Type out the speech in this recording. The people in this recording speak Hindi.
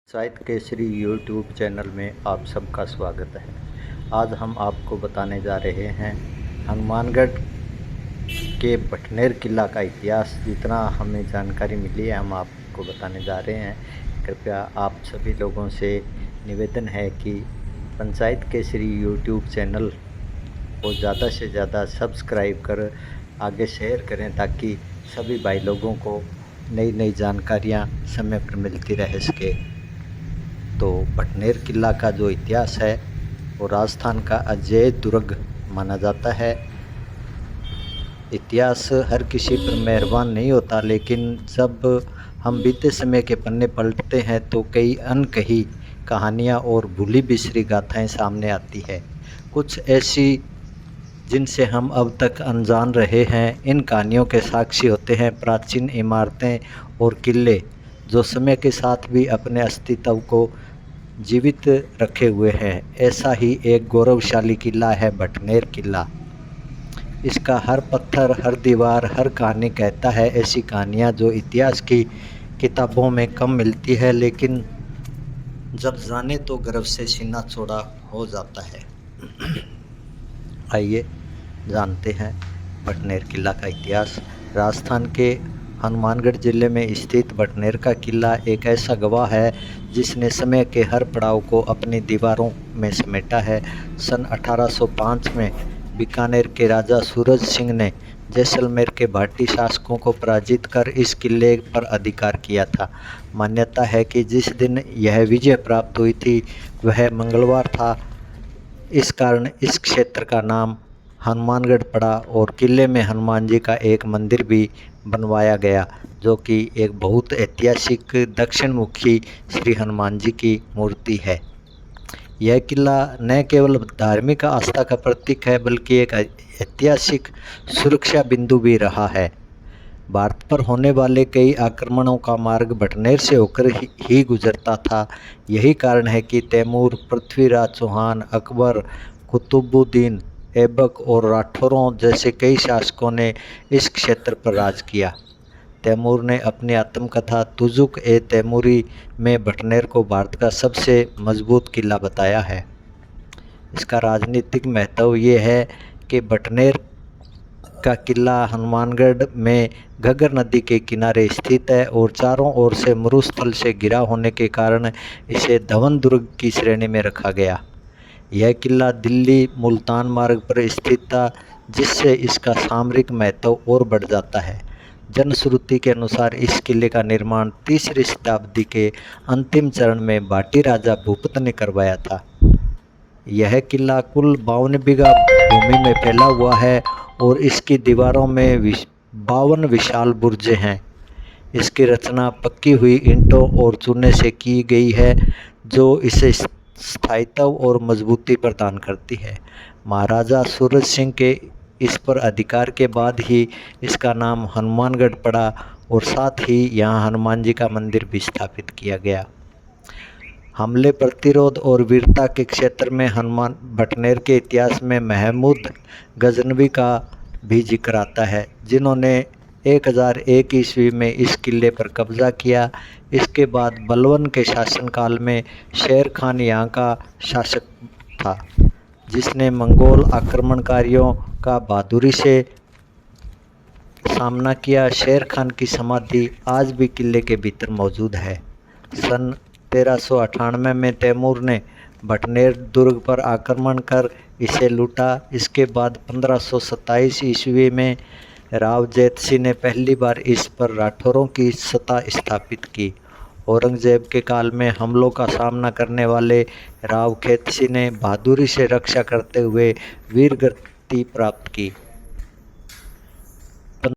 पंचायत केसरी यूट्यूब चैनल में आप सबका स्वागत है। आज हम आपको बताने जा रहे हैं हनुमानगढ़ के बटनेर किला का इतिहास। जितना हमें जानकारी मिली है हम आपको बताने जा रहे हैं। कृपया आप सभी लोगों से निवेदन है कि पंचायत केसरी यूट्यूब चैनल को ज़्यादा से ज़्यादा सब्सक्राइब कर आगे शेयर करें, ताकि सभी भाई लोगों को नई नई जानकारियाँ समय पर मिलती रह सके। तो बटनेर किला का जो इतिहास है वो राजस्थान का अजेय दुर्ग माना जाता है। इतिहास हर किसी पर मेहरबान नहीं होता, लेकिन जब हम बीते समय के पन्ने पलटते हैं तो कई अनकही कहानियाँ और भूली बिसरी गाथाएं सामने आती है, कुछ ऐसी जिनसे हम अब तक अनजान रहे हैं। इन कहानियों के साक्षी होते हैं प्राचीन इमारतें और किले, जो समय के साथ भी अपने अस्तित्व को जीवित रखे हुए हैं। ऐसा ही एक गौरवशाली किला है बटनेर किला। इसका हर पत्थर, हर दीवार, हर कहानी कहता है ऐसी कहानियाँ जो इतिहास की किताबों में कम मिलती है, लेकिन जब जाने तो गर्व से सीना चौड़ा हो जाता है। आइए जानते हैं बटनेर किला का इतिहास। राजस्थान के हनुमानगढ़ जिले में स्थित बटनेर का किला एक ऐसा गवाह है जिसने समय के हर पड़ाव को अपनी दीवारों में समेटा है। सन 1805 में बीकानेर के राजा सूरज सिंह ने जैसलमेर के भाटी शासकों को पराजित कर इस किले पर अधिकार किया था। मान्यता है कि जिस दिन यह विजय प्राप्त हुई थी वह मंगलवार था। इस कारण इस क्षेत्र का नाम हनुमानगढ़ पड़ा और किले में हनुमान जी का एक मंदिर भी बनवाया गया, जो कि एक बहुत ऐतिहासिक दक्षिण मुखी श्री हनुमान जी की मूर्ति है। यह किला न केवल धार्मिक आस्था का प्रतीक है, बल्कि एक ऐतिहासिक सुरक्षा बिंदु भी रहा है। भारत पर होने वाले कई आक्रमणों का मार्ग बटनेर से होकर ही गुजरता था। यही कारण है कि तैमूर, पृथ्वीराज चौहान, अकबर, कुतुबुद्दीन ऐबक और राठौरों जैसे कई शासकों ने इस क्षेत्र पर राज किया। तैमूर ने अपनी आत्मकथा तुजुक ए तैमूरी में बटनेर को भारत का सबसे मजबूत किला बताया है। इसका राजनीतिक महत्व ये है कि बटनेर का किला हनुमानगढ़ में घग्गर नदी के किनारे स्थित है और चारों ओर से मरुस्थल से घिरा होने के कारण इसे धवन दुर्ग की श्रेणी में रखा गया। यह किला दिल्ली मुल्तान मार्ग पर स्थित था, जिससे इसका सामरिक महत्व और बढ़ जाता है। जनश्रुति के अनुसार इस किले का निर्माण 3री शताब्दी के अंतिम चरण में भाटी राजा भूपत ने करवाया था। यह किला कुल 52 बीघा भूमि में फैला हुआ है और इसकी दीवारों में 52 विशाल बुर्जे हैं। इसकी रचना पक्की हुई ईंटों और चूने से की गई है, जो इसे स्थायित्व और मजबूती प्रदान करती है। महाराजा सूरज सिंह के इस पर अधिकार के बाद ही इसका नाम हनुमानगढ़ पड़ा और साथ ही यहाँ हनुमान जी का मंदिर भी स्थापित किया गया। हमले, प्रतिरोध और वीरता के क्षेत्र में हनुमान बटनेर के इतिहास में महमूद गजनवी का भी जिक्र आता है, जिन्होंने 1001 ईस्वी में इस किले पर कब्जा किया। इसके बाद बलवन के शासनकाल में शेर खान यहाँ का शासक था, जिसने मंगोल आक्रमणकारियों का बहादुरी से सामना किया। शेर खान की समाधि आज भी किले के भीतर मौजूद है। सन 1398 में तैमूर ने बटनेर दुर्ग पर आक्रमण कर इसे लूटा। इसके बाद 1527 ईस्वी में राव जैतसिंह ने पहली बार इस पर राठौरों की सत्ता स्थापित की। औरंगजेब के काल में हमलों का सामना करने वाले राव खेत सिंह ने बहादुरी से रक्षा करते हुए वीरगति प्राप्त की।